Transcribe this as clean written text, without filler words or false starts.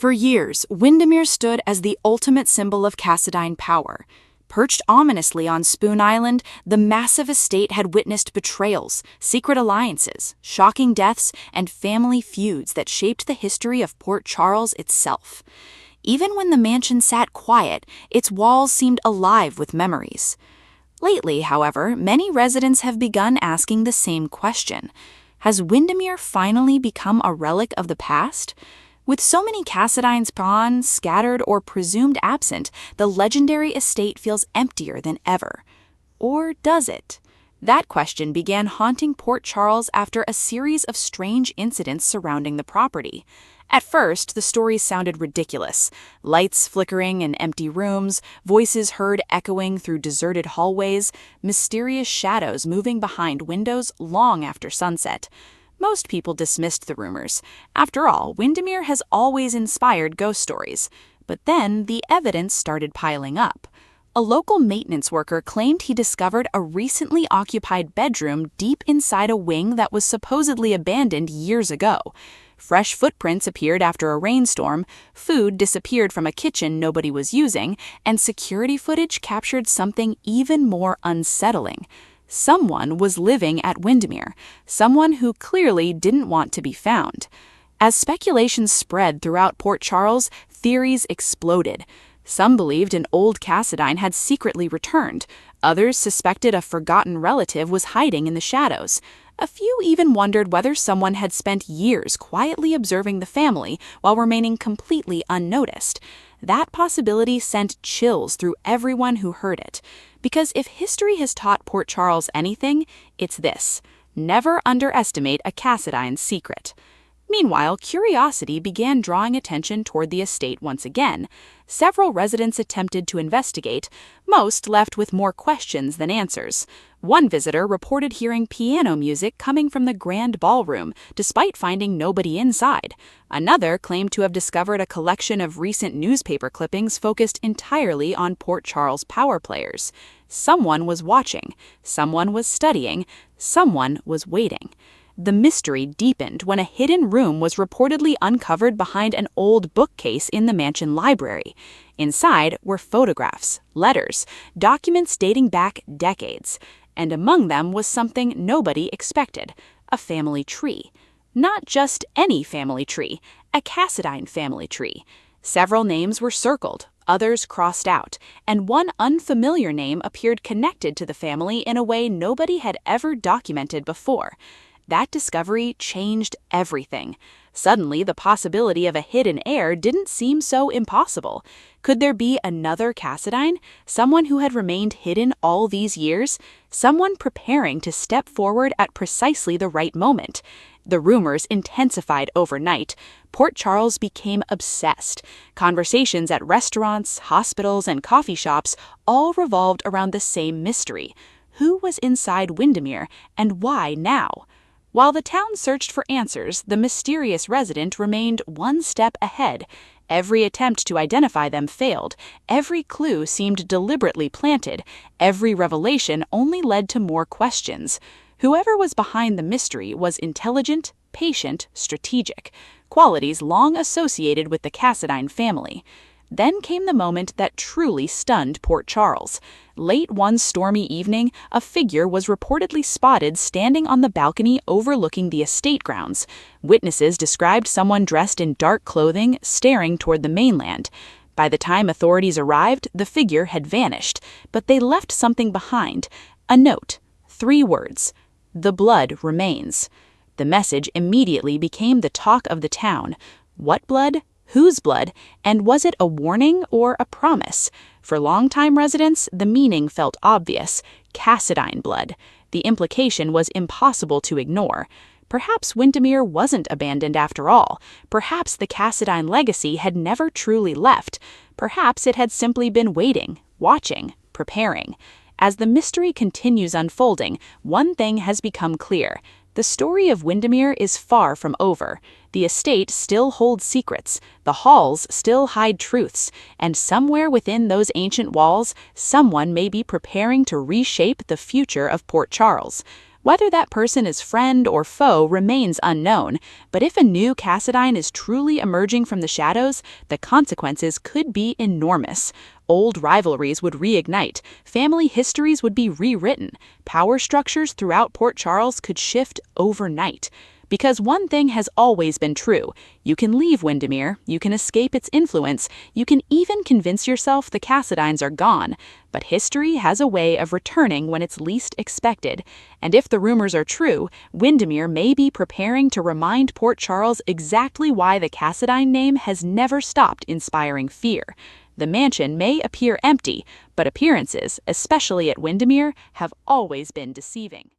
For years, Windermere stood as the ultimate symbol of Cassadine power. Perched ominously on Spoon Island, the massive estate had witnessed betrayals, secret alliances, shocking deaths, and family feuds that shaped the history of Port Charles itself. Even when the mansion sat quiet, its walls seemed alive with memories. Lately, however, many residents have begun asking the same question. Has Windermere finally become a relic of the past? With so many Cassadine's pawns scattered or presumed absent, the legendary estate feels emptier than ever. Or does it? That question began haunting Port Charles after a series of strange incidents surrounding the property. At first, the stories sounded ridiculous. Lights flickering in empty rooms, voices heard echoing through deserted hallways, mysterious shadows moving behind windows long after sunset. Most people dismissed the rumors. After all, Windermere has always inspired ghost stories. But then the evidence started piling up. A local maintenance worker claimed he discovered a recently occupied bedroom deep inside a wing that was supposedly abandoned years ago. Fresh footprints appeared after a rainstorm, food disappeared from a kitchen nobody was using, and security footage captured something even more unsettling. Someone was living at Windermere, someone who clearly didn't want to be found. As speculation spread throughout Port Charles, theories exploded. Some believed an old Cassadine had secretly returned. Others suspected a forgotten relative was hiding in the shadows. A few even wondered whether someone had spent years quietly observing the family while remaining completely unnoticed. That possibility sent chills through everyone who heard it. Because if history has taught Port Charles anything, it's this: never underestimate a Cassadine's secret. Meanwhile, curiosity began drawing attention toward the estate once again. Several residents attempted to investigate, most left with more questions than answers. One visitor reported hearing piano music coming from the grand ballroom, despite finding nobody inside. Another claimed to have discovered a collection of recent newspaper clippings focused entirely on Port Charles power players. Someone was watching, someone was studying, someone was waiting. The mystery deepened when a hidden room was reportedly uncovered behind an old bookcase in the mansion library. Inside were photographs, letters, documents dating back decades. And among them was something nobody expected: a family tree. Not just any family tree, a Cassadine family tree. Several names were circled, others crossed out, and one unfamiliar name appeared connected to the family in a way nobody had ever documented before. That discovery changed everything. Suddenly, the possibility of a hidden heir didn't seem so impossible. Could there be another Cassadine? Someone who had remained hidden all these years? Someone preparing to step forward at precisely the right moment? The rumors intensified overnight. Port Charles became obsessed. Conversations at restaurants, hospitals, and coffee shops all revolved around the same mystery. Who was inside Windermere, and why now? While the town searched for answers, the mysterious resident remained one step ahead. Every attempt to identify them failed. Every clue seemed deliberately planted. Every revelation only led to more questions. Whoever was behind the mystery was intelligent, patient, strategic, qualities long associated with the Cassadine family. Then came the moment that truly stunned Port Charles. Late one stormy evening, a figure was reportedly spotted standing on the balcony overlooking the estate grounds. Witnesses described someone dressed in dark clothing, staring toward the mainland. By the time authorities arrived, the figure had vanished, but they left something behind: a note, 3 words: "The blood remains." The message immediately became the talk of the town. What blood? Whose blood? And was it a warning or a promise? For longtime residents, the meaning felt obvious: Cassadine blood. The implication was impossible to ignore. Perhaps Windermere wasn't abandoned after all. Perhaps the Cassadine legacy had never truly left. Perhaps it had simply been waiting, watching, preparing. As the mystery continues unfolding, one thing has become clear: the story of Windermere is far from over. The estate still holds secrets, the halls still hide truths, and somewhere within those ancient walls, someone may be preparing to reshape the future of Port Charles. Whether that person is friend or foe remains unknown, but if a new Cassadine is truly emerging from the shadows, the consequences could be enormous. Old rivalries would reignite, family histories would be rewritten, power structures throughout Port Charles could shift overnight. Because one thing has always been true: you can leave Windermere, you can escape its influence, you can even convince yourself the Cassadines are gone, but history has a way of returning when it's least expected. And if the rumors are true, Windermere may be preparing to remind Port Charles exactly why the Cassadine name has never stopped inspiring fear. The mansion may appear empty, but appearances, especially at Windermere, have always been deceiving.